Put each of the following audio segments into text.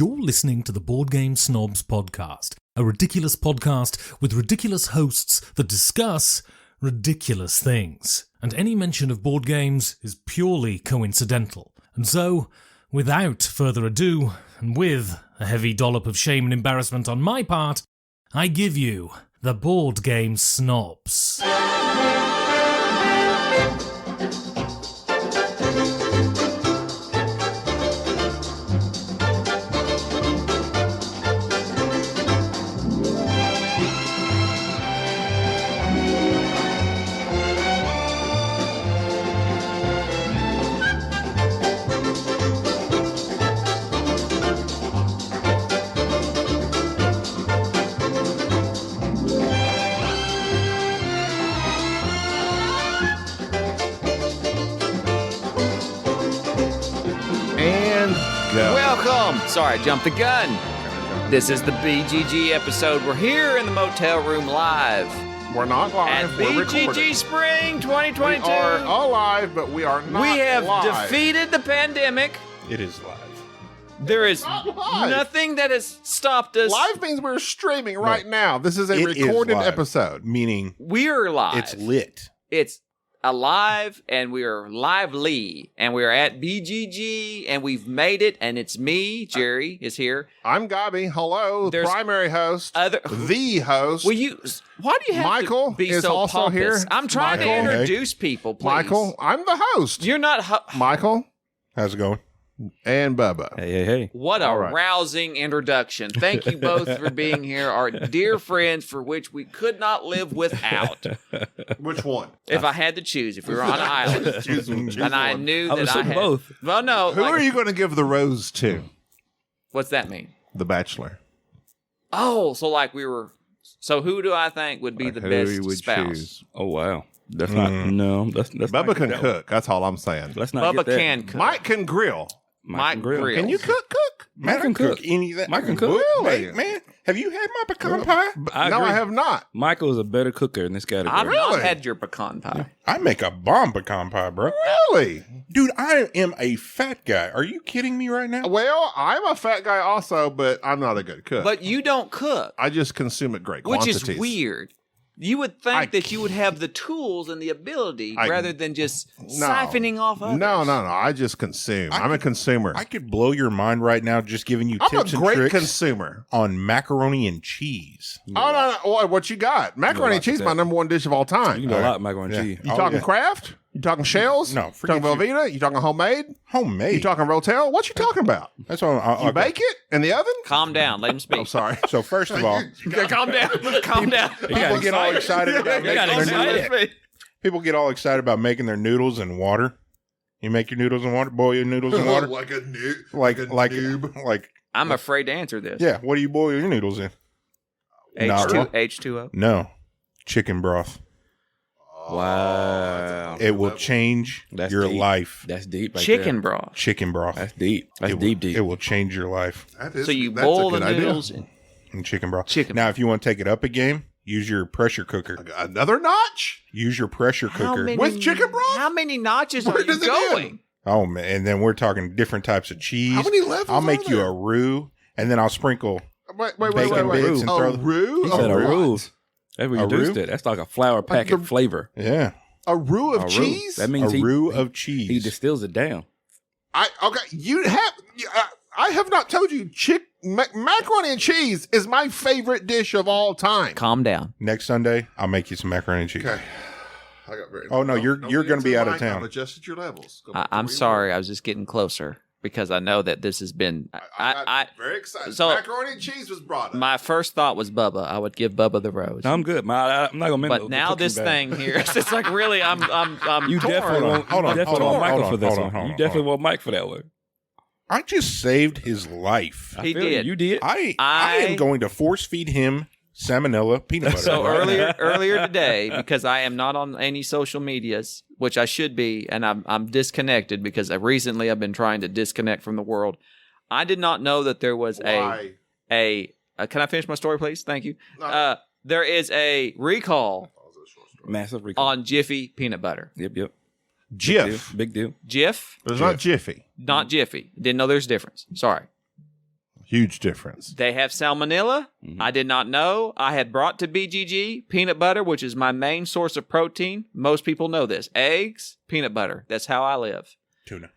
You're listening to the Board Game Snobs podcast, a ridiculous podcast with ridiculous hosts that discuss ridiculous things. And any mention of board games is purely coincidental. And so, without further ado, and with a heavy dollop of shame and embarrassment on my part, I give you the Board Game Snobs. Welcome! Sorry, I jumped the gun. This is the BGG episode. We're here in the motel room live. We're not live. At We're BGG recording. Spring 2022. We are alive, but we are not We have live. defeated the pandemic. It is live. There is not live. nothing that has stopped us. Live means we're streaming right now. This is a It is recorded live, episode. meaning We're live. it's lit. It's alive, and we are lively, and we are at BGG, and we've made it, and it's me, Jerry, is here. I'm Gaby. Hello, There's primary host, the host. Why do you have Michael to be is so also pompous? here. I'm trying Michael. to introduce people, please. Michael, I'm the host. You're not... Michael How's it going? and Bubba. Hey. What a All right. rousing introduction. Thank you both for being here, our dear friends for which we could not live without. Which one? If I had to choose, if we were on an island. Choose And I one. knew I that was I assuming had... both. Well, no. Who are you going to give the rose to? What's that mean? The Bachelor. Oh, so like we were... So who do I think would be the Who best you would spouse? choose? Oh wow, that's not no. That's Bubba not can that cook. That's all I'm saying. One. Let's not Bubba get that. can cook. Mike can grill. Mike Grill. Can you cook? Mike can cook. Any of that. Mike can cook. Really? Hey, man, have you had my pecan pie? I No, agree. I have not. Michael is a better cooker in this category. I've Really? not had your pecan pie. I make a bomb pecan pie, bro. Really? Dude, I am a fat guy. Are you kidding me right now? Well, I'm a fat guy also, but I'm not a good cook. But you don't cook, I just consume it great which quantities. is weird. You would think that you would have the tools and the ability rather than just siphoning off others. No. I just consume. I'm a consumer. I could blow your mind right now just giving you I'm a tips and great tricks consumer. on macaroni and cheese. Oh, no. What you got? Macaroni and like cheese, that. my number one dish of all You time. can do a lot of macaroni Yeah. and cheese. You Oh, talking yeah. Kraft? You talking shells? No, You talking forget Velveeta? You talking homemade? Homemade. You talking Rotel? What you talking about? That's all. You bake it in the oven? Calm down. Let him speak. I'm sorry. So first of all, Okay, calm down. Calm down. people get all excited about You got making their excited. noodles. People get all excited about making their noodles in water. You make your noodles in water. Boil your noodles in water. like a noob. like I'm afraid to answer this. yeah. What do you boil your noodles in? Not H2O. No, chicken broth. Wow. It will change That's your deep. life. That's deep. Right Chicken there. broth. Chicken broth. That's deep. That's it will, deep. It will change your life So you boil the noodles. in chicken broth. Chicken Now, if you want to take it up a game, use your pressure cooker. Another notch? Use your pressure cooker. With chicken broth? How many notches Where are you does it going? end? Oh man! And then we're talking different types of cheese. How many levels I'll make are you there? a roux, and then I'll sprinkle. Wait. Bacon bits and A throw the- roux? He said a what? roux. That's what A you reduced roux? it. That's like a flour packet the- flavor. Yeah, A roux of A roux. cheese? That a means roux of he cheese. distills it down. I have not told you. Macaroni and cheese is my favorite dish of all time. Calm down. Next Sunday, I'll make you some macaroni and cheese. Okay. I got very. Oh, no, you're gonna be out of town. Adjusted your levels. Go I'm back to where you sorry. I was just getting closer because I know that this has been. were. I I'm very excited. so- Macaroni and cheese was brought up. my first thought was Bubba. I would give Bubba the rose. No, I'm good. I'm not gonna. But now this thing here, it's like really, I'm You torn. definitely want. Hold on, You definitely hold want on, Michael hold on, for this hold on, one. hold You on, definitely hold want Mike for that one. I just saved his life. He I feel did. You did. I I- am going to force feed him salmonella peanut butter. So earlier today, because I am not on any social medias, which I should be, and I'm disconnected because recently I've been trying to disconnect from the world. I did not know that there was Why? a can I finish my story, please? Thank you. No. There is a recall Massive recall. on Jiffy peanut butter. Yep. Jif. Big deal. Jif, There's not Jiffy. not Jiffy. Didn't know there's a difference. Sorry. Huge difference. They have salmonella. I did not know. I had brought to BGG peanut butter, which is my main source of protein. Most people know this. Eggs, peanut butter. That's how I live. Tuna.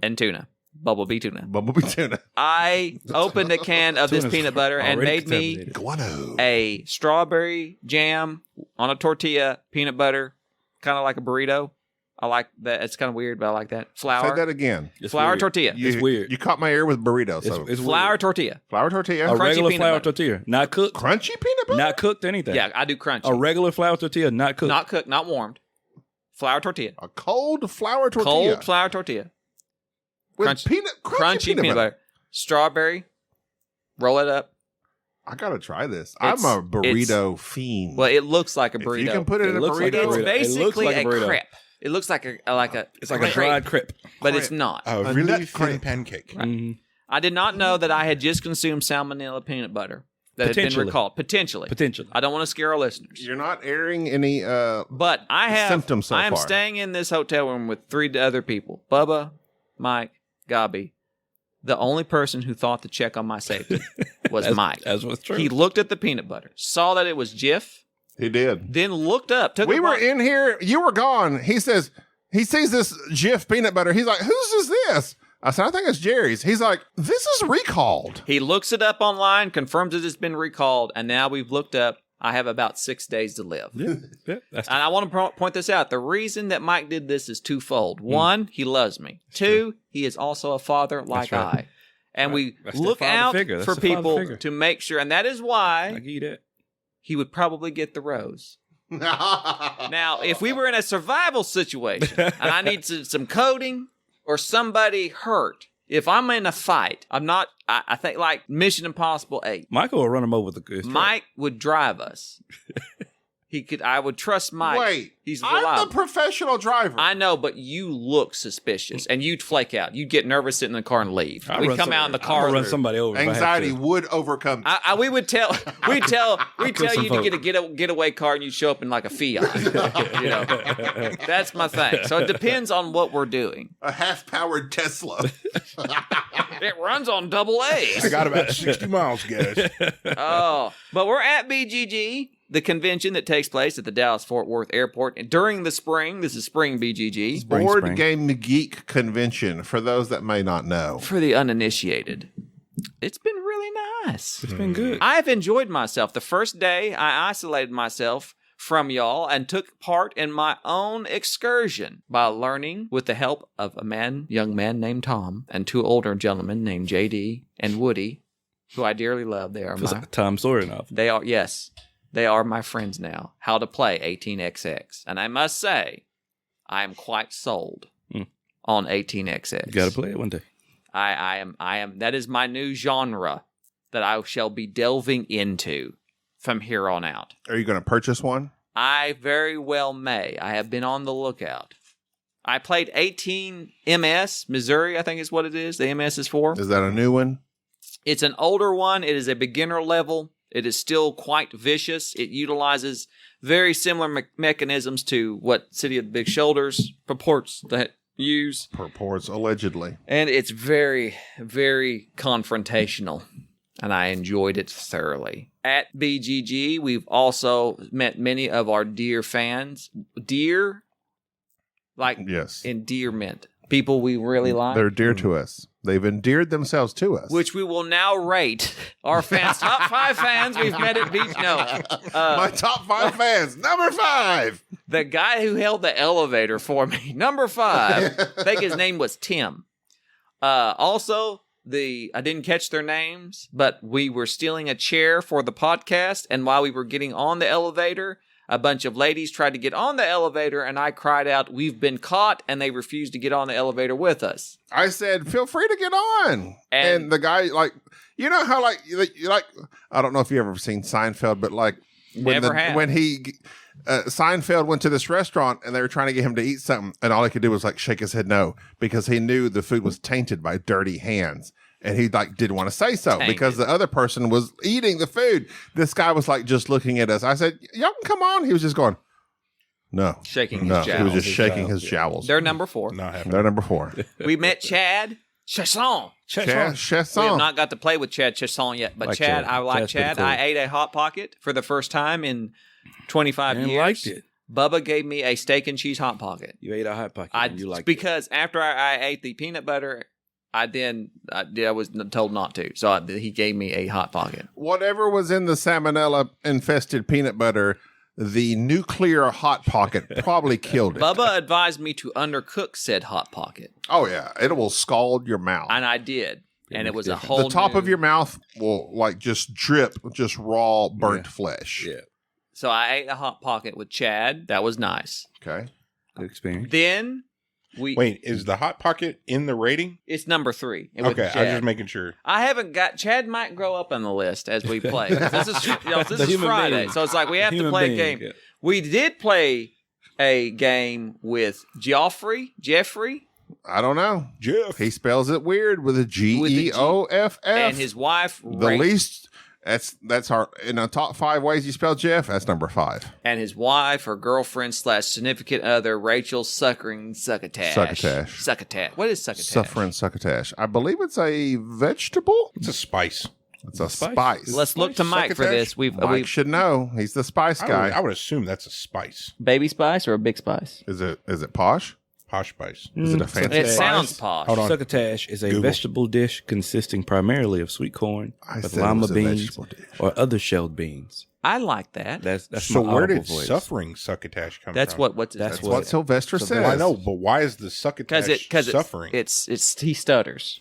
And tuna. Bumblebee tuna. Bumblebee tuna. I opened a can of this Tuna's peanut butter and already made me contaminated. Guano. a strawberry jam on a tortilla, peanut butter, kind of like a burrito. I like that. It's kind of weird, but I like that. Flour. Say that again. It's Flour weird. tortilla. It's weird. You caught my ear with burrito. So It's Flour weird. tortilla. flour tortilla. A crunchy regular peanut flour butter. tortilla, not cooked, Crunchy peanut butter? not cooked anything. Yeah, I do crunchy. A regular flour tortilla, not cooked. Not cooked, not warmed. Flour tortilla. A cold flour tortilla. Cold flour tortilla. with crunchy crunchy peanut butter. Strawberry. Roll it up. I gotta try this. It's- I'm a burrito fiend. Well, it looks like a if burrito. you can put it in a looks like a burrito, It's burrito. It looks basically like a a burrito. crepe. It looks like a It's like a dried crepe. but it's not. A A really nut thin crepe. pancake. Mhm. I did not know that I had just consumed salmonella peanut butter that had been Potentially. recalled. Potentially. Potentially. I don't want to scare our listeners. you're not airing any. But I have Symptoms so I am far. staying in this hotel room with 3 other people. Bubba, Mike, Gaby. The only person who thought to check on my safety was Mike. That's what's true. He looked at the peanut butter, saw that it was Jif, He did. then looked up. Took We a were bite. in here. You were gone. He says he sees this Jif peanut butter. He's like, "Whose is this?" I said, "I think it's Jerry's." He's like, "This is recalled." He looks it up online, confirms it has been recalled, and now we've looked up. I have about 6 days to live. Yeah, that's And I want to point this out. The reason that Mike did this is twofold. One, he loves me. Two, he is also a father like right. I. And we That's the look father out figure. That's for the father people figure. to make sure. And that is I why give you that. he would probably get the rose. Now, if we were in a survival situation and I need some coding or somebody hurt, if I'm in a fight, I think like Mission Impossible 8, Michael will run him over with the good. Mike would drive us. I would trust Mike. Wait, He's I'm reliable. the professional driver. I know, but you look suspicious, and you'd flake out. You'd get nervous, sit in the car, and leave. We come out in the car. I'll run somebody over. if I have Anxiety to. would overcome. We would tell you some to get a getaway car, and you show up in like a Fiat. You know, that's my thing. So it depends on what we're doing. A half-powered Tesla. It runs on double I A's. got about 60 miles, guys. Oh, but we're at BGG, the convention that takes place at the Dallas-Fort Worth Airport during the spring. This is spring BGG. Board Game Geek Convention, for those that may not know. For the uninitiated, it's been really nice. It's been good. I've enjoyed myself. The first day, I isolated myself from y'all and took part in my own excursion by learning with the help of a young man named Tom and 2 older gentlemen named JD and Woody, who I dearly love. They are Feels like Tom Sawyer now. they are my friends now. How to play 18XX. And I must say, I am quite sold on 18XX. You got to play it one day. I am that is my new genre that I shall be delving into from here on out. Are you going to purchase one? I very well may. I have been on the lookout. I played 18 MS, Missouri, I think is what it is. The MS is for. Is that a new one? It's an older one. It is a beginner level. It is still quite vicious. It utilizes very similar mechanisms to what City of the Big Shoulders purports to use. Purports, allegedly. And it's very, very confrontational. And I enjoyed it thoroughly. At BGG, we've also met many of our dear fans. Dear, like Yes. endearment. People we really like. They're dear to us. They've endeared themselves to us. Which we will now rate our fans. Top 5 fans we've met at BGG. No. My top 5 fans. Number 5. The guy who held the elevator for me. Number 5. I think his name was Tim. Also, I didn't catch their names, but we were stealing a chair for the podcast, and while we were getting on the elevator, a bunch of ladies tried to get on the elevator, and I cried out, "We've been caught," and they refused to get on the elevator with us. I said, feel free to get on. And- And the guy, like, you know how, like, I don't know if you ever seen Seinfeld, but like, Never have. when Seinfeld went to this restaurant and they were trying to get him to eat something, and all he could do was like shake his head no, because he knew the food was tainted by dirty hands. And he like didn't want to say so because the other person was eating the food. This guy was like just looking at us. I said, y'all can come on. He was just going, no. Shaking No, his he was jowls. just shaking his jowls. They're number 4. Not happening. They're number 4. We met Chad. Chasson. Chasson. We have not got to play with Chad Chasson yet, but Like Chad, Chad. I like Chad's Chad. pretty cool. I ate a Hot Pocket for the first time in 25 And years. liked it. Bubba gave me a steak and cheese Hot Pocket. You ate a Hot Pocket. and you liked it. Because after I ate the peanut butter, I was told not to. So he gave me a Hot Pocket. Whatever was in the salmonella infested peanut butter, the nuclear Hot Pocket probably killed it. Bubba advised me to undercook said Hot Pocket, Oh yeah, it will scald your mouth. and I did. And it was a different. whole The top of new- your mouth will like just drip, just raw burnt flesh. Yeah. So I ate a Hot Pocket with Chad. That was nice. Okay. Good experience. Then Wait, is the Hot Pocket in the rating? it's number 3. with Okay, I was Chad. just making sure. I haven't got Chad might grow up on the list as we play. This is this The is human Friday, being. so it's like we have to Human play being, a game. yeah. We did play a game with Jeffrey, I don't know. Jeff. He spells it weird with a Geoff. and his wife, the least. That's hard. In the top 5 ways you spell Jeff, that's number 5. and his wife or girlfriend / significant other, Rachel Succotash. Succotash. What is Succotash? Sufferin Succotash. I believe it's a vegetable. It's a spice. It's a Spice? spice. Let's look to Mike for Succotash? this. We've Mike should know. He's the spice I guy. would assume that's a spice. baby spice or a big spice. Is it posh? Posh spice. Is it a fancy It spice? sounds posh. Hold on. Succotash is a Google. vegetable dish consisting primarily of sweet corn I with said it lima was a beans vegetable dish. or other shelled beans. I like that. That's So my where audible did voice. suffering succotash come That's from? what's That's That's what Sylvester says. Well, I know, but why is the because succotash suffering? it's he stutters.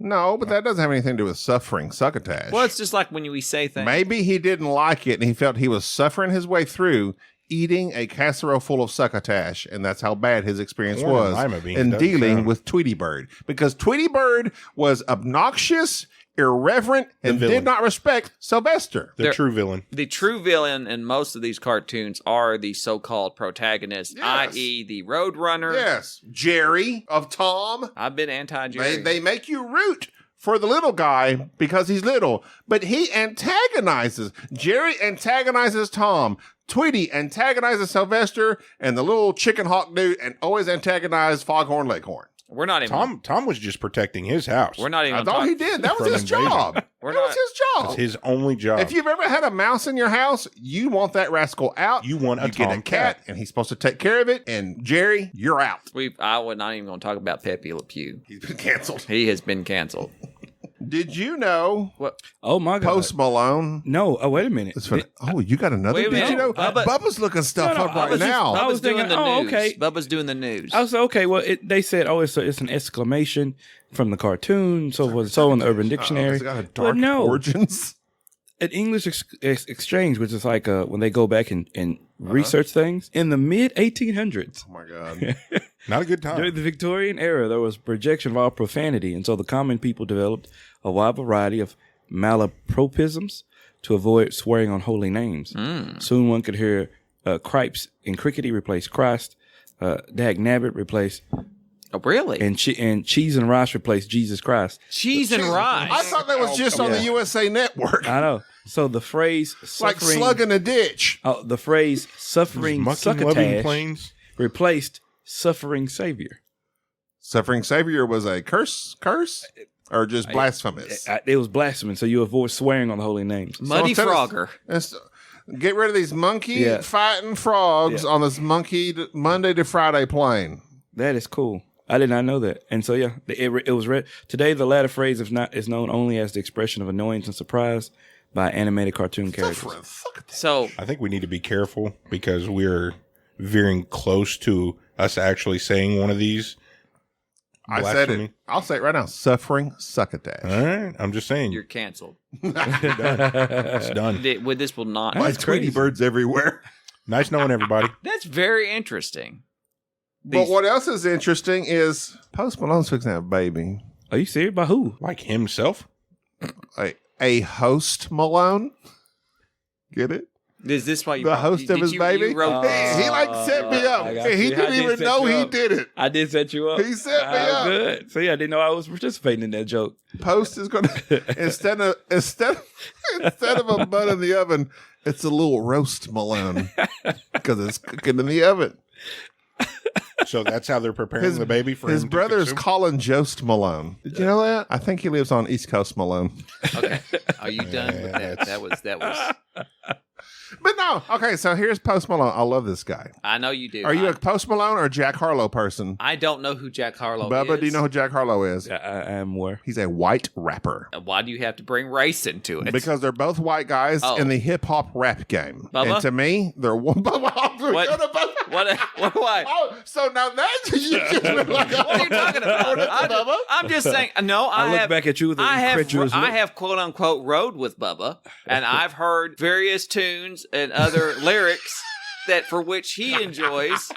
No, but that doesn't have anything to do with suffering succotash. Well, it's just like when we say things. Maybe he didn't like it and he felt he was suffering his way through eating a casserole full of succotash, and that's how bad his experience Corn and was lima beans in doesn't dealing sound- with Tweety Bird. Because Tweety Bird was obnoxious, irreverent, and villain. did not respect Sylvester. the They're- true villain. The true villain in most of these cartoons are the so-called protagonists, Yes. i.e., the Roadrunner. Yes. Jerry of Tom. I've been anti-Jerry. They make you root for the little guy because he's little, but he antagonizes. Jerry antagonizes Tom. Tweety antagonizes Sylvester, and the little chicken hawk dude and always antagonized Foghorn Leghorn. We're not even. Tom was just protecting his house. We're not even. I thought he did. That was From his invasion. job. We're That was not- his It's job. his only job. If you've ever had a mouse in your house, you want that rascal out. You want a get a Tom cat, cat. and he's supposed to take care of it. And Jerry, you're out. I was not even going to talk about Pepe Le Pew. He's been canceled. He has been canceled. Did you know Oh my God. Post Malone? No, oh, wait a minute. Is fin- oh, you got another? Wait a Did you know? minute. Bubba's looking stuff No, up I right was just- now. I Bubba's was thinking, doing the oh, news. okay. Bubba's doing the news. I was okay. Well, they said, it's an exclamation from the cartoon, so forth, so in the Urban Dictionary. It's got a dark But no, origins. an English exchange, which is like when they go back and research things in the mid 1800s. Oh my god. Not a good time. During the Victorian era, there was projection of all profanity, and so the common people developed a wide variety of malapropisms to avoid swearing on holy names. Soon one could hear cripes and crickety replace Christ, dag nabbit replace, Oh, really? and cheese and rice replace Jesus Christ. Cheese and rice. I thought that was just on the USA Network. I know. So the phrase Like suffering, slug in a ditch. the phrase suffering Mucking loving succotash planes. replaced suffering savior. Suffering Savior was a curse, or just blasphemous. It was blasphemous, so you avoid swearing on the holy names. Muddy instead of- Frogger. It's- Get rid of these monkey Yeah. fighting frogs on this monkey Monday to Friday plane. That is cool. I did not know that. And so, yeah, it was read. Today, the latter phrase is known only as the expression of annoyance and surprise by animated cartoon characters. Suffering Succotash. So I think we need to be careful because we're veering close to us actually saying one of these. I said it. Blasphemy. I'll say it right now. Suffering Succotash. All right. I'm just saying. you're canceled. It's done. This will not. My That's Tweety crazy. birds everywhere. Nice knowing everybody. That's very interesting. But what else is interesting is Post Malone's fixing to have a baby. Are you serious? By who? Like himself. A host Malone. Get it? Is this why you The host of his baby? You wrote He like set me up. I got He you. I didn't did even set know you he up. did it. I did set you up. He set me up. Good. So, yeah, I didn't know I was participating in that joke. Post is going to instead of a bun in the oven, it's a little roast Malone because it's cooking in the oven. So that's how they're preparing the baby for his him to brother's consume? Colin Jost Malone. Did you know that? I think he lives on East Coast Malone. Okay. Are you done with that? That was. But no. Okay, so here's Post Malone. I love this guy. I know you do. Are you a Post Malone or a Jack Harlow person? I don't know who Jack Harlow is. Bubba, do you know who Jack Harlow is? I am aware. He's a white rapper. Why do you have to bring race into it? Because they're both white guys in the hip hop rap game. Bubba? And to me, they're one. Bubba, What do I? Oh, so now that's you just been like, What are you talking about? I'm just saying. No, I look back at you with an incredulous look. I have quote unquote rode with Bubba, and I've heard various tunes and other lyrics that for which he enjoys,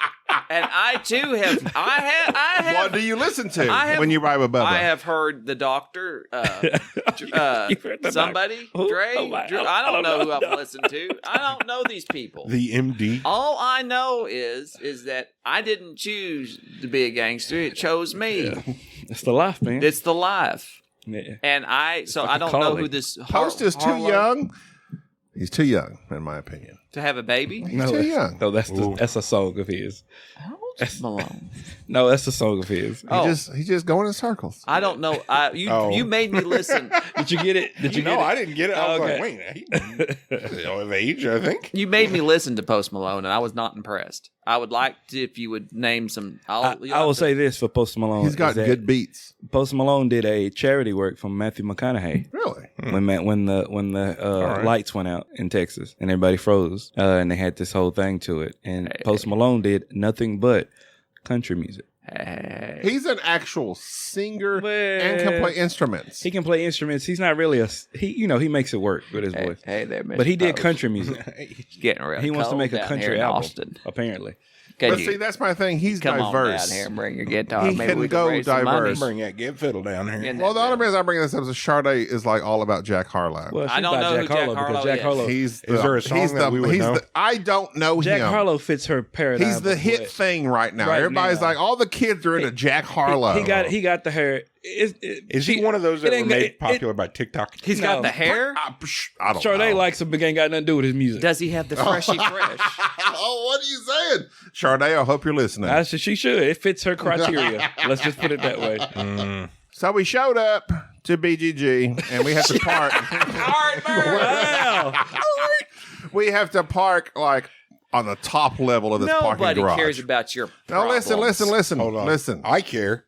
and I too have. I have. What do you listen to have- when you ride with Bubba? I have heard the Doctor, You heard the somebody, Who? Dre. Oh my- Dre. I don't know who I've listened to. I don't know these people. The MD. All I know is that I didn't choose to be a gangster. It chose me. It's the life, man. It's the life. Yeah. And I like a don't know calling. who this Post is too Harlow- young. He's too young, in my opinion. to have a baby. He's too young. No, that's a song of his. How old's Malone? No, that's a song of his. Oh. He's just going in circles. I don't know. You made me listen. Did you get it? Did you No, get it? I didn't get it. I was Okay. like, wait, he's of age, I think. You made me listen to Post Malone, and I was not impressed. I would like to, if you would name some. I will say this for Post Malone. He's got is that good beats. Post Malone did a charity work from Matthew McConaughey Really? when the lights went out in Texas and everybody froze and they had this whole thing to it. And Post Malone did nothing but country music. Hey. He's an actual singer Well, and can play instruments. He can play instruments. He's not really he makes it work with his voice. Hey there, But he did Mr. country music. It's getting real. He wants to cold make a down country here in album, Austin. apparently. Can But you see, that's my thing. He's come diverse. on down here and bring your guitar? He Maybe can we go raise some diverse. money. Bring that get fiddle down here. In Well, that the only bill. reason I bring this up is Sade is like all about Jack Harlow. Well, I she's don't by know who Jack Jack Harlow Harlow because Jack is. Harlow. Is there a song that we would know? I don't know Jack him. Harlow fits her paradigm. He's the of hit what- thing right now. Right Everybody's now. like, all the kids are into Jack Harlow. He got the hair. Is he one of those that were made popular by TikTok? He's No. got the hair. I don't Sade know. likes him, but ain't got nothing to do with his music. Does he have the freshy fresh? Oh, what are you saying? Sade, I hope you're listening. I said she should. It fits her criteria. Let's just put it that way. So we showed up to BGG and we had to park. Wow. We have to park like on the top level of this parking Nobody garage. cares about your. No, listen. Hold on. Listen. I care.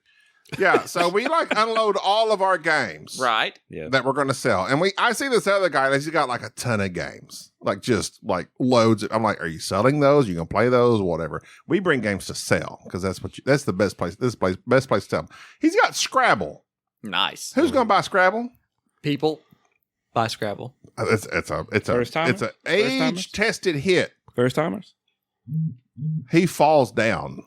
Yeah, so we like unload all of our games Right. Yeah. that we're going to sell. And I see this other guy, he's got like a ton of games, like just like loads. I'm like, are you selling those? You going to play those? Whatever. We bring games to sell because that's the best place. Best place to sell them. He's got Scrabble. Nice. Who's going to buy Scrabble? People buy Scrabble. It's First timer? an age tested hit. First timers? He falls down.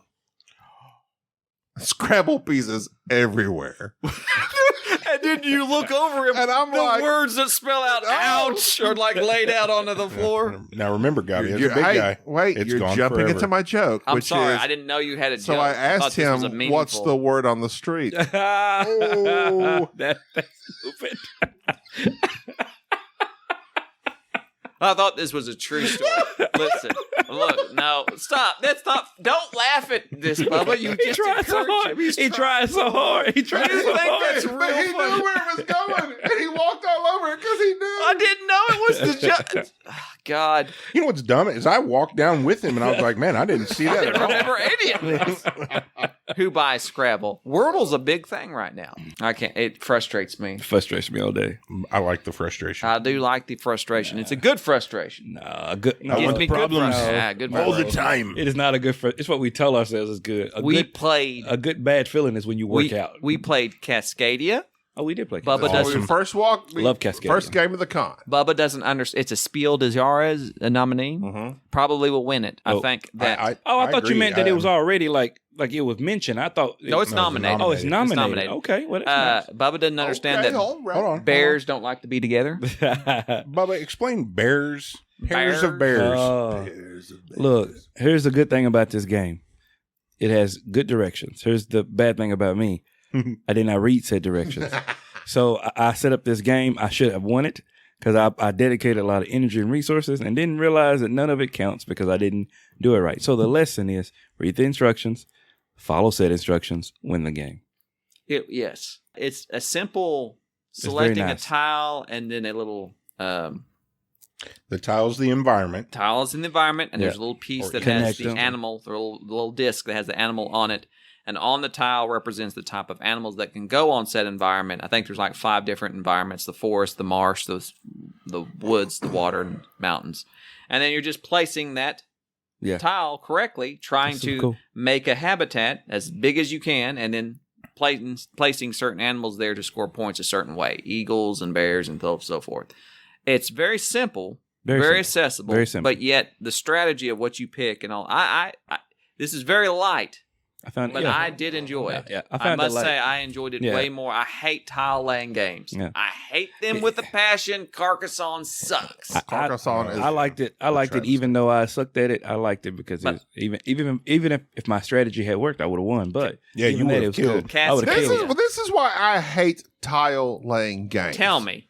Scrabble pieces everywhere. And then you look over him, And I'm the like, words that spell out "ouch" are like laid out onto the floor. Now remember, Gaby, as a You're- big hey, guy. Wait, It's you're gone jumping forever. into my joke. I'm which sorry, is, I didn't know you had a So joke. I thought asked this was a him, what's meaningful- the word on the street? Oh. That's stupid. I thought this was a true story. Listen, look, no, stop. That's not. Don't laugh at this, Bubba. You He just tried so encouraged hard. him. He's He trying- tried so hard. He tried You so think hard. that's But real he funny? knew where it was going, and he walked all over it because he knew. I didn't know it was the joke. Oh, God, You know what's dumb is I walked down with him and I was like, man, I didn't see I that at didn't all. remember any of this. Who buys Scrabble? Wordle's a big thing right now. I can't. It frustrates me. Frustrates me all day. I like the frustration. I do like the frustration. It's a good frustration. Nah, good. No, Gives the me good problems. frustration. Yeah, good All the frustration. time. It is not a good. It's what we tell ourselves is good. We played. A good bad feeling is when you work out. We played Cascadia. Oh, we did play. Bubba Cascadia. does- We first walk. Love Cascadia. First game of the con. Bubba doesn't understand. It's a Spiel des Jahres, a nominee. Probably will win it. I Oh, think that. I Oh, I thought you agree. meant that it was already like it was mentioned. I thought. no, it's nominated. Oh, it's nominated. nominated. Okay, well, that's Bubba doesn't understand Okay, that all right. Hold on. bears don't like to be together. nice. Bubba, explain bears. Pairs of Bears? bears. Look, here's the good thing about this game. It has good directions. Here's the bad thing about me. I did not read said directions. So I set up this game. I should have won it because I dedicated a lot of energy and resources and didn't realize that none of it counts because I didn't do it right. So the lesson is read the instructions, follow said instructions, win the game. Yes. It's a simple very selecting nice. a tile and then a little The tile's the environment. tiles in the environment, and there's a Yeah. little piece Or that has connect the them. animal, the little disc that has the animal on it. And on the tile represents the type of animals that can go on said environment. I think there's like 5 different environments: the forest, the marsh, the woods, the water, and mountains. And then you're just placing that Yeah. tile correctly, trying That's so to cool. make a habitat as big as you can, and then placing certain animals there to score points a certain way: eagles and bears and so forth. It's very simple, very simple. accessible, Very simple. but yet the strategy of what you pick and all. I this is very light, I found, but yeah. I did enjoy it. Yeah, I found it must like- say I enjoyed it Yeah. way more. I hate tile laying games. Yeah. I hate them with a passion. Carcassonne sucks. Carcassonne is. I liked it. I liked it, even though I sucked at it. I liked it because it was, even if my strategy had worked, I would have won. But Yeah, even you that, would've it was killed. good. I would have This killed. is why I hate tile laying games. Tell me.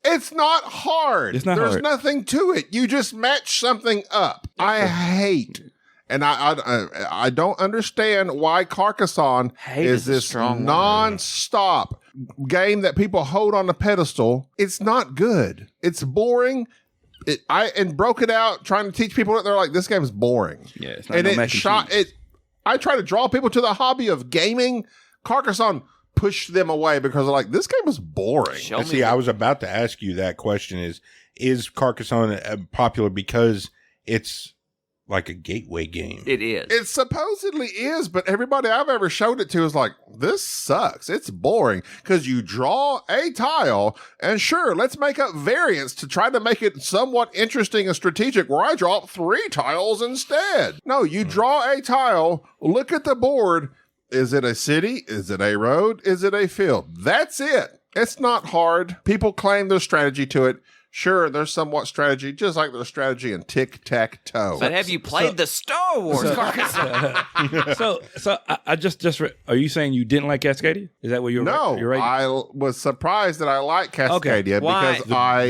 It's not hard. It's not There's hard. nothing to it. You just match something up. I hate, and I don't understand why Carcassonne Hate is is a this strong word. non-stop game that people hold on a pedestal. It's not good. It's boring. And broke it out trying to teach people. They're like, this game is boring. Yeah, it's not And no it mac and shot cheese. it. I try to draw people to the hobby of gaming. Carcassonne pushed them away because they're like, this game is boring. Show And me see, I was about to ask you that question: is Carcassonne popular because it's like a gateway game? It is. It supposedly is, but everybody I've ever showed it to is like, this sucks. It's boring because you draw a tile and sure, let's make up variants to try to make it somewhat interesting and strategic where I draw up 3 tiles instead. No, you draw a tile, look at the board. Is it a city? Is it a road? Is it a field? That's it. It's not hard. People claim there's strategy to it. Sure, there's somewhat strategy, just like there's strategy in tic-tac-toe. But have you played the Star Wars Carcassonne? So I just are you saying you didn't like Cascadia? Is that what you're? No, you're right. I was surprised that I like Cascadia Why?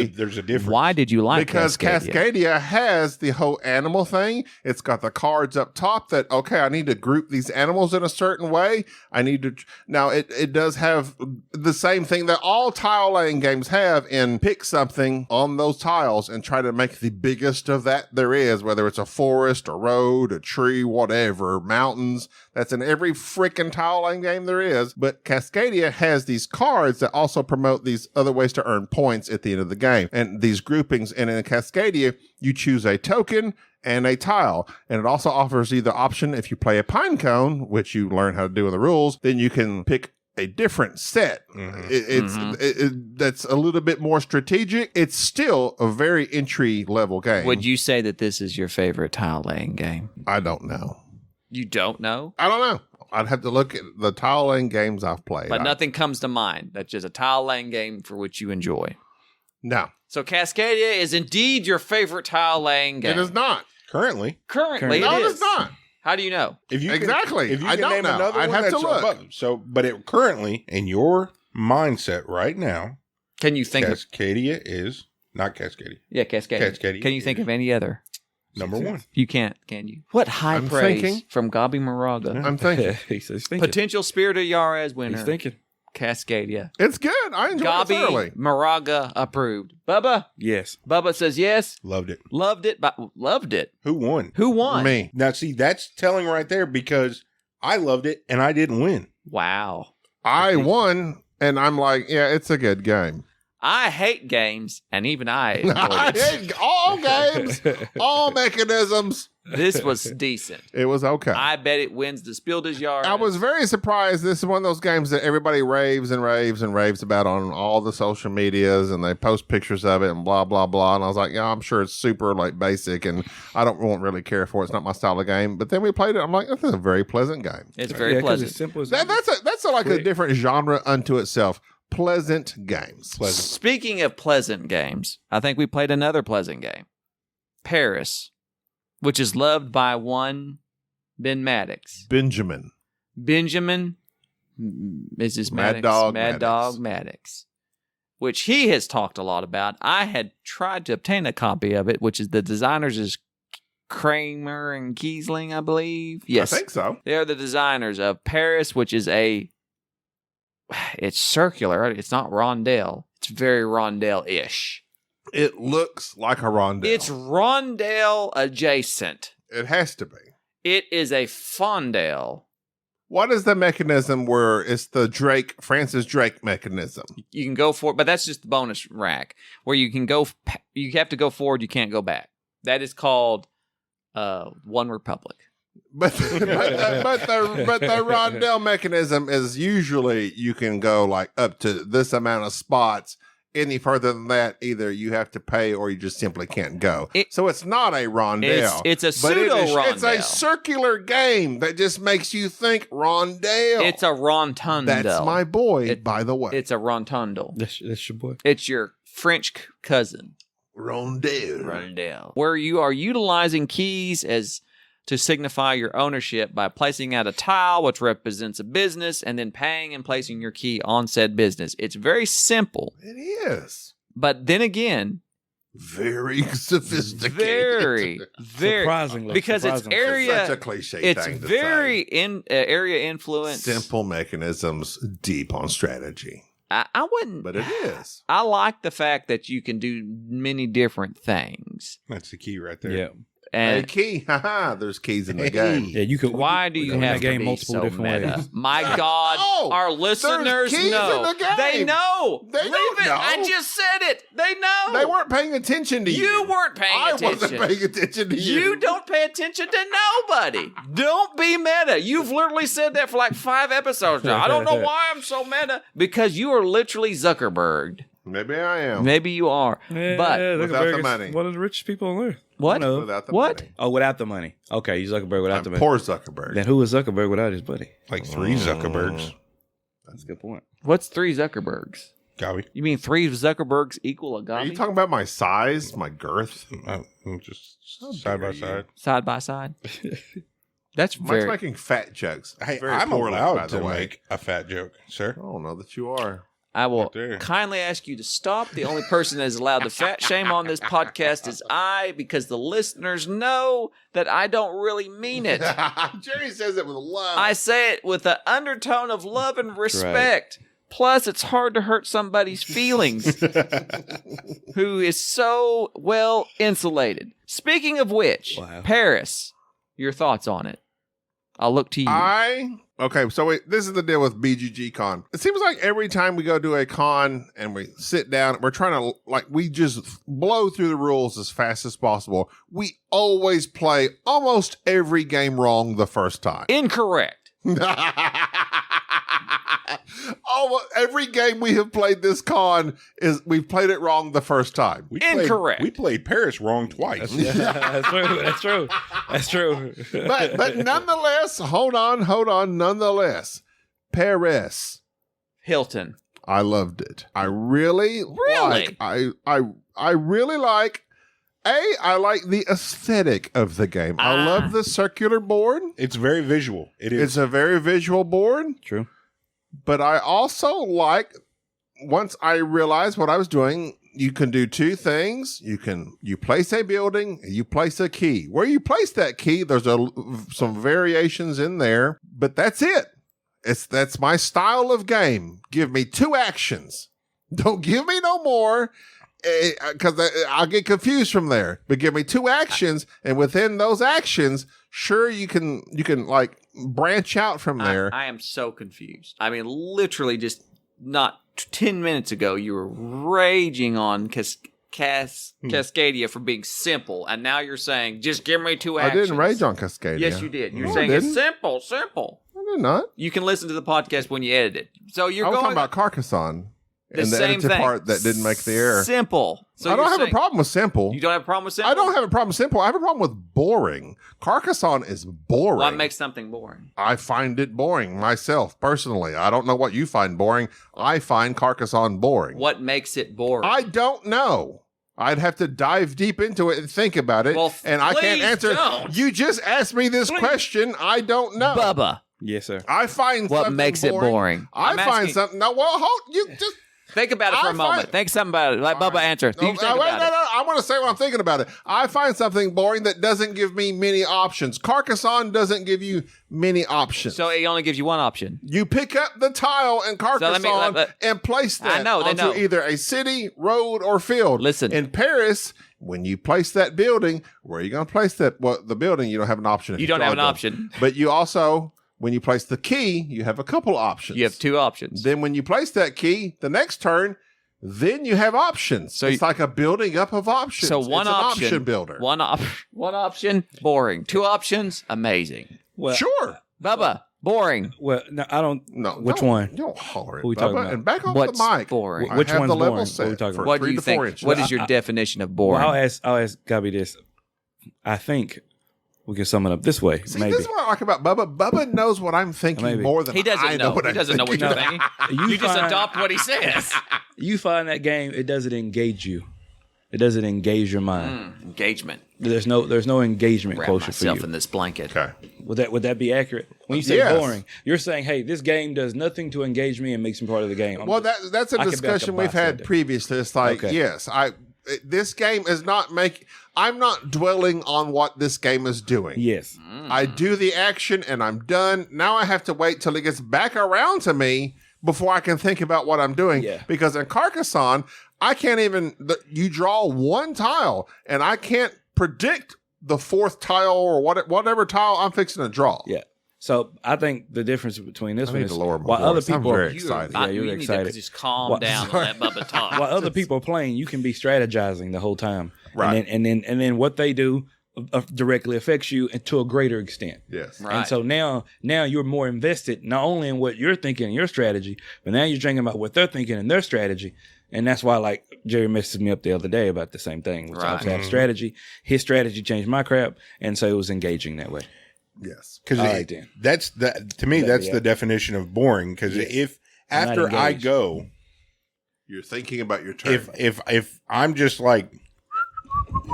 because There's a difference. Why did you like because Cascadia has the whole animal thing. It's got the cards up top that, okay, I need to group these animals in a certain way. I need to, now it does have the same thing that all tile laying games have in pick something on those tiles and try to make the biggest of that there is, whether it's a forest, a road, a tree, whatever, mountains. That's in every freaking tile laying game there is. But Cascadia has these cards that also promote these other ways to earn points at the end of the game. And these groupings, and in Cascadia, you choose a token and a tile. And it also offers either option if you play a pine cone, which you learn how to do in the rules, then you can pick a different set. That's a little bit more strategic. It's still a very entry level game. Would you say that this is your favorite tile laying game? I don't know. You don't know? I don't know. I'd have to look at the tile laying games I've played. But nothing comes to mind. That's just a tile laying game for which you enjoy. No, So Cascadia is indeed your favorite tile laying game. it is not. Currently, Currently, No, it it is. is not. How do you know? if you Exactly. if you I can don't name know. another I'd one, have to that's look. above. So, but it currently in your mindset right now, Can you think of... Cascadia is not Cascadia. Yeah, Cascadia. Cascadia Can you think is- of any other? Number one. You can't, can you? What high I'm praise thinking. from Gaby Moraga. I'm thinking. He's thinking. Potential Spirit of Yares winner. He's thinking. Cascadia. It's good. I enjoy it Gaby thoroughly. Moraga approved. Bubba. Yes. Bubba says yes. Loved it. Loved it. But loved it. Who won? Who won? Me. Now, see, that's telling right there because I loved it and I didn't win. Wow. I won, and I'm like, yeah, it's a good game. I hate games, and even I enjoyed I it. hate all games, all mechanisms. This was decent. It was okay. I bet it wins the Spiel des Jahres. I was very surprised. This is one of those games that everybody raves and raves and raves about on all the social medias, and they post pictures of it and blah, blah, blah. And I was like, yeah, I'm sure it's super like basic, and won't really care for it. It's not my style of game. But then we played it. I'm like, that's a very pleasant game. It's very 'cause pleasant. It's simple as That's like a Quick. different genre unto itself. Pleasant games. Pleasant. Speaking of pleasant games, I think we played another pleasant game. Paris, which is loved by one Ben Maddox. Benjamin. Benjamin Mrs. Mad Maddox, Dog Mad Maddox. Dog Maddox, which he has talked a lot about. I had tried to obtain a copy of it, which is the designers is Kramer and Kiesling, I believe. Yes. I think so. They are the designers of Paris, which is it's circular. It's not rondelle. It's very rondelle-ish. It looks like a rondelle. It's rondelle adjacent. It has to be. It is a fondelle. What is the mechanism where it's the Francis Drake mechanism? You can go forward, but that's just the bonus rack where you can go. You have to go forward. You can't go back. That is called One Republic. But the rondelle mechanism is usually you can go like up to this amount of spots. Any further than that, either you have to pay or you just simply can't go. So it's not a rondelle. It's a pseudo-rondelle. It's a circular game that just makes you think rondelle. It's a rotundelle. That's my boy, by the way. It's a rotundelle. That's your boy. It's your French cousin. Rondelle. Where you are utilizing keys to signify your ownership by placing out a tile, which represents a business, and then paying and placing your key on said business. It's very simple. It is. But then again, very sophisticated. Very, Surprisingly. Because it's area. Such a cliche It's thing to very say. area influence. Simple mechanisms, deep on strategy. I wouldn't. But it is. I like the fact that you can do many different things. That's the key right there. Yeah. A And key. Haha, there's keys in the game. Yeah, you could. why do you in have that game to be multiple so different meta? ways? My God, Oh, our listeners keys know. in the game. They know. They Leave don't it. know. I just said it. They know. They weren't paying attention to you. You weren't paying I attention. wasn't paying attention to you. You don't pay attention to nobody. Don't be meta. You've literally said that for like 5 episodes now. I don't know why I'm so meta. Because you are literally Zuckerberg. Maybe I am. Maybe you are. Yeah, But without Zuckerberg the is money. one of the richest people on earth. what? No. Without the What? money. Oh, without the money. Okay, you Zuckerberg without the money. Poor Zuckerberg. Then who is Zuckerberg without his buddy? Like 3 Zuckerbergs. That's a good point. What's 3 Zuckerbergs? Gaby. You mean 3 Zuckerbergs equal a Are Gaby? you talking about my size, my girth? I'm just side by dare you. side. Side by side? That's Mike's very... making fat jokes. Hey, Very I'm poorly, by allowed the to way. make a fat joke, sir. I don't know that you are. I will Right there. kindly ask you to stop. The only person that is allowed to fat shame on this podcast is I, because the listeners know that I don't really mean it. Jerry says it with love. I say it with an undertone of love and respect. Plus, it's hard to hurt somebody's feelings who is so well insulated. Speaking of which, Wow. Paris, your thoughts on it? I'll look to you. Okay, so this is the deal with BGG Con. It seems like every time we go to a con and we sit down, we're trying to, we just blow through the rules as fast as possible. We always play almost every game wrong the first time. Incorrect. Every game we have played this con we've played it wrong the first time. Incorrect. We played Paris wrong twice. That's true. That's true. That's true. But nonetheless, hold on. Nonetheless, Paris. Hilton. I loved it. I really like. I really like. I like the aesthetic of the game. I love the circular board. It's very visual. It is. It's a very visual board. True. But I also like, once I realized what I was doing, you can do 2 things. You place a building, and you place a key. Where you place that key, there's some variations in there, but that's it. That's my style of game. Give me 2 actions. Don't give me no more, because I'll get confused from there. But give me 2 actions, and within those actions, sure, you can like branch out from there. I am so confused. I mean, literally just not 10 minutes ago, you were raging on Cascadia for being simple, and now you're saying, just give me 2 actions. I didn't rage on Cascadia. Yes, you did. You're No, I saying it's didn't. simple. I did not. You can listen to the podcast when you edit it. So you're I was going talking about Carcassonne. the And the same edited thing. part that didn't make the error. Simple. So I don't you're have a saying- problem with simple. You don't have a problem with simple? I don't have a problem with simple. I have a problem with boring. Carcassonne is boring. What makes something boring? I find it boring myself, personally. I don't know what you find boring. I find Carcassonne boring. What makes it boring? I don't know. I'd have to dive deep into it and think about it. Well, and I can't please answer. don't. You just asked me this question. I don't know. Bubba. Yes, sir. I find What something makes it boring? I I'm find asking- something. No, well, hold. You just Think about it for a moment. Think something about it. Let Bubba answer. No, I want to say what I'm thinking about it. I find something boring that doesn't give me many options. Carcassonne doesn't give you many options. So it only gives you one option. You pick up the tile in Carcassonne and place that onto either a city, road, or field. Listen. In Paris, when you place that building, where are you going to place that? Well, the building, you don't have an option. If you don't have an option. But you also, when you place the key, you have a couple options. You have 2 options. Then when you place that key, the next turn, then you have options. So it's like a building up of options. So one option, option builder. One option, boring. 2 options, amazing. Well, sure. Bubba, boring. Well, no, I don't. No, which one? You don't holler at Who we talking about? And back off What's the mic. boring? Which I have one's the level boring? set What are we talking for about? What do 3 you to 4 think? inches. What is your definition of boring? Well, I'll ask Gaby this. I think we can sum it up this way. See, maybe. this is what I like about Bubba. Bubba knows what I'm thinking Maybe. more than he doesn't I know. He doesn't know what you're thinking. You just adopt what he says. You find that game, it doesn't engage you. It doesn't engage your mind. Engagement. There's no engagement Wrap quotient for myself you. in this blanket. Okay. Would that be accurate? When you say Yes. boring, you're saying, hey, this game does nothing to engage me and makes me part of the game. Well, that's a I could be like a discussion we've bystander. had previously. It's like, Okay. yes, this game is not I'm not dwelling on what this game is doing. Yes. I do the action and I'm done. Now I have to wait till it gets back around to me before I can think about what I'm doing. Yeah. Because in Carcassonne, I can't even, you draw one tile and I can't predict the 4th tile or whatever tile I'm fixing to draw. Yeah. So I think the difference between this I one need is to lower my while other voice. I'm people very excited. Yeah, you're you need excited. to just calm down and let Bubba talk. While other people are playing, you can be strategizing the whole time. Right. And then what they do directly affects you and to a greater extent. Yes. Right. And so now you're more invested not only in what you're thinking and your strategy, but now you're thinking about what they're thinking and their strategy. And that's why, like, Jerry messaged me up the other day about the same thing. Which I Right. have strategy. His strategy changed my crap, and so it was engaging that way. Yes. Because All right, then. that's to me that's the definition of boring. Because if after I engaged. go, You're thinking about your turn. if I'm just like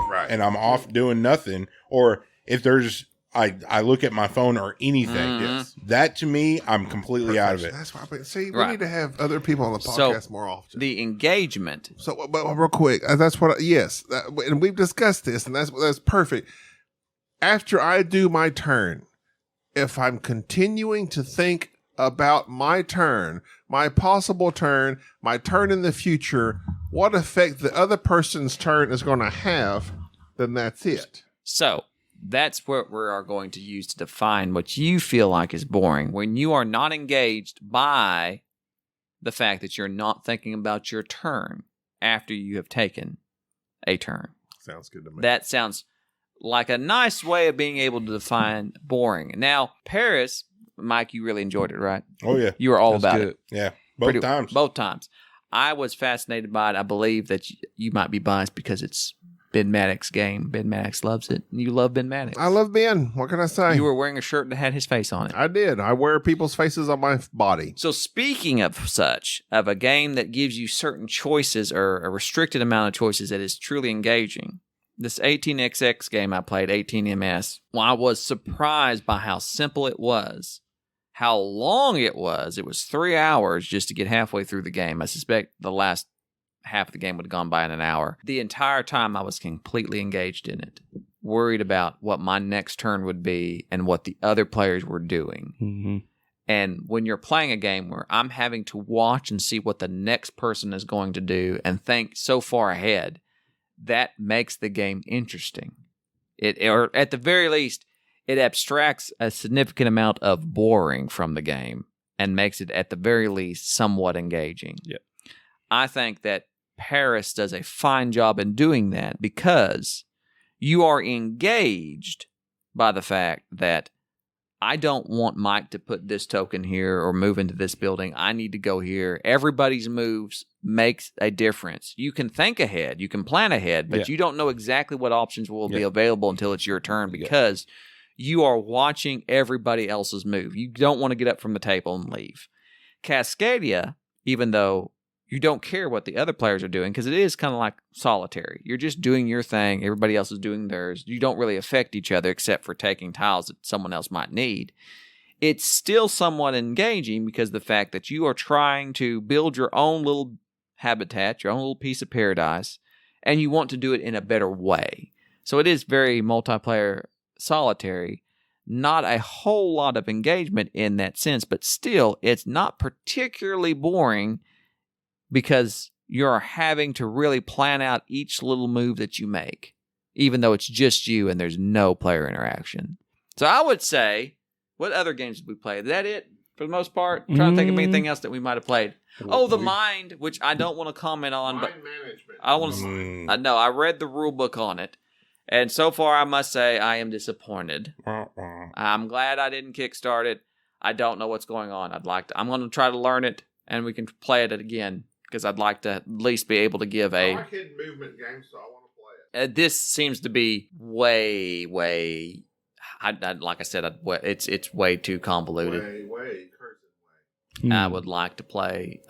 right. and I'm off doing nothing, or if there's I look at my phone or anything, Yes. that to me I'm completely out of it. That's why. See, we Right. need to have other people on the So, podcast more often. The engagement. So, but real quick, that's what. And we've discussed this, and that's perfect. After I do my turn, if I'm continuing to think about my turn, my possible turn, my turn in the future, what effect the other person's turn is going to have, then that's it. So that's what we are going to use to define what you feel like is boring. When you are not engaged by the fact that you're not thinking about your turn after you have taken a turn. Sounds good to me. That sounds like a nice way of being able to define boring. Now, Paris, Mike, you really enjoyed it, right? Oh yeah, You were all That's about good. it. yeah, both times. Both times. I was fascinated by it. I believe that you might be biased because it's Ben Maddox's game. Ben Maddox loves it. You love Ben Maddox. I love Ben. What can I say? You were wearing a shirt that had his face on it. I did. I wear people's faces on my body. So speaking of a game that gives you certain choices or a restricted amount of choices that is truly engaging, this 18XX game I played, 18MS, well, I was surprised by how simple it was, how long it was. It was 3 hours just to get halfway through the game. I suspect the last half of the game would have gone by in an hour. The entire time I was completely engaged in it, worried about what my next turn would be and what the other players were doing. Mm-hmm. And when you're playing a game where I'm having to watch and see what the next person is going to do and think so far ahead, that makes the game interesting. Or at the very least, it abstracts a significant amount of boring from the game and makes it, at the very least, somewhat engaging. Yep. I think that Paris does a fine job in doing that because you are engaged by the fact that I don't want Mike to put this token here or move into this building. I need to go here. Everybody's moves makes a difference. You can think ahead, you can plan ahead, but you don't know exactly what options will be available until it's your turn because you are watching everybody else's move. You don't want to get up from the table and leave. Cascadia, even though you don't care what the other players are doing because it is kind of like solitary. You're just doing your thing. Everybody else is doing theirs. You don't really affect each other except for taking tiles that someone else might need. It's still somewhat engaging because of the fact that you are trying to build your own little habitat, your own little piece of paradise, and you want to do it in a better way. So it is very multiplayer solitary. Not a whole lot of engagement in that sense, but still, it's not particularly boring because you're having to really plan out each little move that you make, even though it's just you and there's no player interaction. So I would say, what other games did we play? Is that it for the most part? I'm trying to think of anything else that we might have played. Oh, the Mind, which I don't want to comment on, but management. I want to. I know I read the rule book on it, and so far I must say I am disappointed. I'm glad I didn't kickstart it. I don't know what's going on. I'm going to try to learn it, and we can play it again because I'd like to at least be able to give I like hidden movement games, so I want to play it. This seems to be way. Like I said, it's way too convoluted. Way. I would like to play.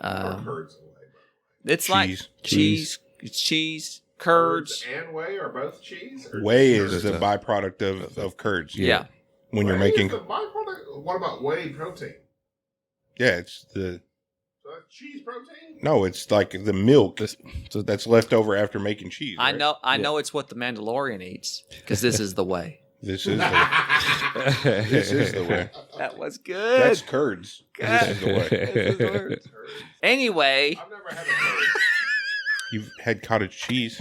It's Cheese. like cheese. It's cheese, curds. And whey are both cheese? Whey is the byproduct of curds. Yeah. When you're Whey making. is the byproduct? What about whey protein? Yeah, it's the. So that's cheese protein? No, it's like the milk that's left over after making cheese. I right? I know it's what the Mandalorian eats because this is the way. This is the way. That was good. That's curds. This is the way. This is the word. Anyway, I've never had a curd. You've had cottage cheese.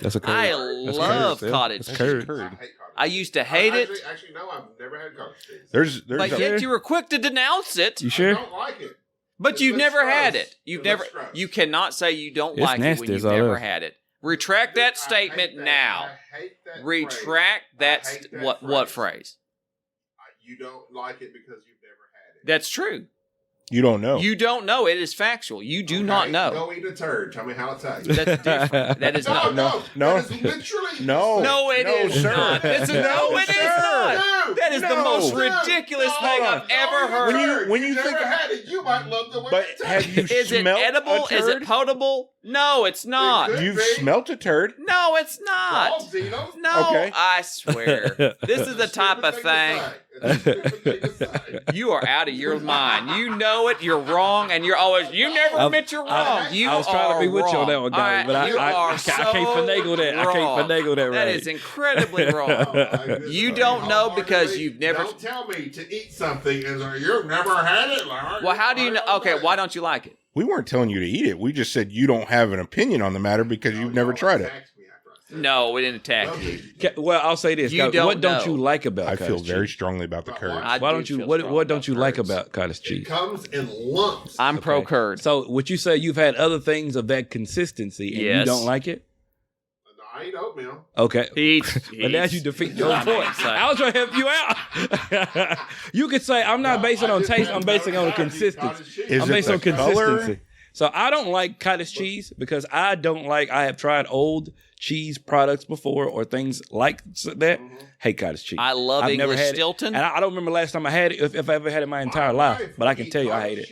That's a curd. I That's love curd, cottage That's cheese. curd. I hate cottage I used to hate it, Actually, no, I've never had cottage cheese. There's but a, yet you were quick to denounce it. You I sure? don't like it. But you've It never looks had gross. it. You've It never. looks gross. You cannot say you don't It's like it nasty when you've as all never is. had it. Retract that I statement hate that. now. I hate that Retract phrase. that. I hate that What phrase? You don't like it because you've never had it. That's true. you don't know. You don't know. It is factual. You do not know. Go eat a turd. Tell me how it tastes. That's different. That is No, not. No. That is literally No. No, it is sir. not. It is not. No. That is the No. most No. ridiculous No. thing I've ever heard. When you never think- had it, you might love the way But it tastes. have you Is it smelt edible? a Is it turd? potable? No, it's not. It You've could be. smelt a turd. No, it's not. Well, Zeno, No, Okay. I swear. This is the type of thing. It's a stupid thing to say. You are out of your mind. You know it. You're wrong, and you're always. You never admit you're wrong. You I was trying to be are with you on wrong. that one, All Gaby, right, but you I are can't so finagle that. I wrong. can't finagle that right. That is incredibly wrong. Oh, my goodness. You don't know because Wholeheartedly, you've never- Don't tell me to eat something and say, you've never had it. Well, how do you know? Okay, why don't you like it? We weren't telling you to eat it. We just said you don't have an opinion on the matter because you've never tried it. No, we didn't attack you. Well, I'll say this. You Gaby, don't what don't know. you like about I cottage feel cheese? very strongly about the curd. I Why do don't you? feel What strong What don't you about like curds. about cottage It cheese? comes in lumps. I'm pro curd. So, would you say you've had other things of that consistency and you Yes. don't like it? I eat oatmeal. Okay. He eats. But now you defeat your I mean, point. it's like- I was trying to help you out. You could say I'm not basing I on just taste. said I'm basing no, on I eat consistency. cottage cheese. Is I'm it based the on color? consistency. So I don't like cottage cheese because I don't like. I have tried old cheese products before or things like that. Hate cottage cheese. I love I've never English had it. Stilton. And I don't remember last time I had it. If I ever had it my entire life, but I can tell you I hate it.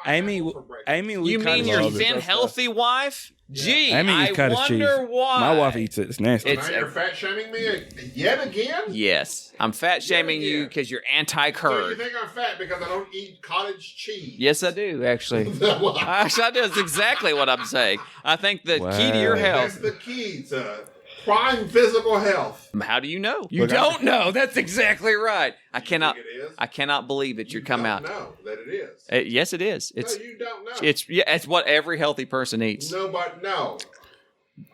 Amy, we You kinda mean your love it. thin, healthy wife? Gee, Amy I eats cottage cheese. wonder why. My wife eats it. It's nasty. Now you're fat shaming me yet again? Yes, I'm fat shaming you Yeah. because you're So you anti-curd. think I'm fat because I don't eat cottage cheese? Yes, I do actually. Actually, I do. That's exactly what I'm saying. I think the key to your Wow. That's health. the key to prime physical health. How do you know? You Look, don't know. That's exactly right. I cannot. Think it is? I cannot believe that you come don't out. know that it is. Yes, it is. It's. No, you don't know. It's what every healthy person eats. No, but no.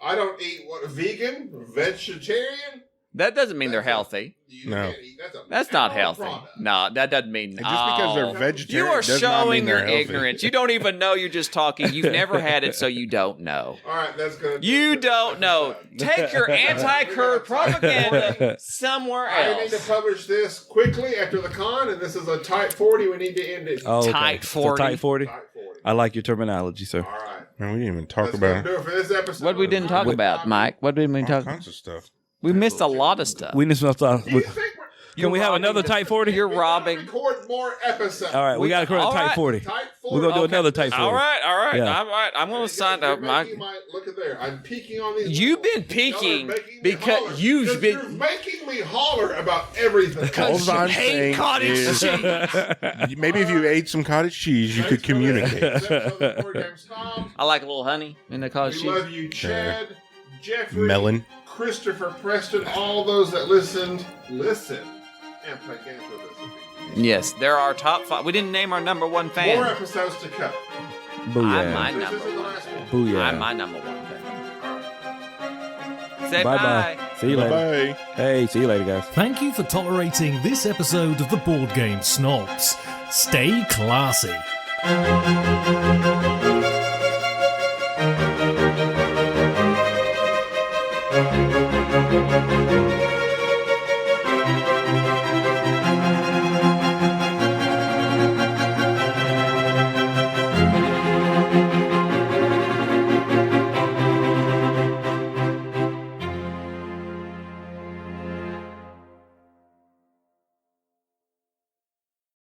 I don't eat vegan, vegetarian. That doesn't mean they're healthy. You No. can't eat. That's not animal healthy. product. No, that doesn't mean. And just because Oh. they're vegetarian You are does not mean showing they're your healthy. ignorance. You don't even know. You're just talking. You've never had it, so you don't know. All right, that's good. You don't know. Take your anti-curd propaganda somewhere I need to else. publish this quickly after the con, and this is a tight 40. We need to end it. Oh, okay. Tight It's a 40. tight 40. Tight 40. I like your terminology, sir. All right. Man, we didn't even talk That's gonna about do it for this episode. What we didn't talk about, Mike? What did we all talk? kinds of stuff. We missed a lot of stuff. We need some stuff. Do you think Can we have another Type 40? You're robbing. Record more episodes. All right, we got to record a all Type right. 40. Type 40. We're going to do another Type 40. All right. Yeah. All right. I'm going to sign up. Look at there. I'm peeking on these. You've been Y'all are peeking making me because holler. you've 'Cause been. You're making me holler about everything. All I'm hate saying cottage is- cheese. Maybe if you ate some cottage cheese, you could communicate. I like a little honey in the cottage We cheese. love you, Chad, Jeffrey, Melon. Christopher, Preston, all those that listened. Listen and play games with us. Yes, they're our top 5. We didn't name our number 1 More fan. episodes to come. I'm my Booyah. This number isn't the 1. last one. Booyah. I'm my number 1 fan. Say bye. Bye-bye. See you later. Bye. Hey, see you later, guys. Thank you for tolerating this episode of the Board Game Snobs. Stay classy.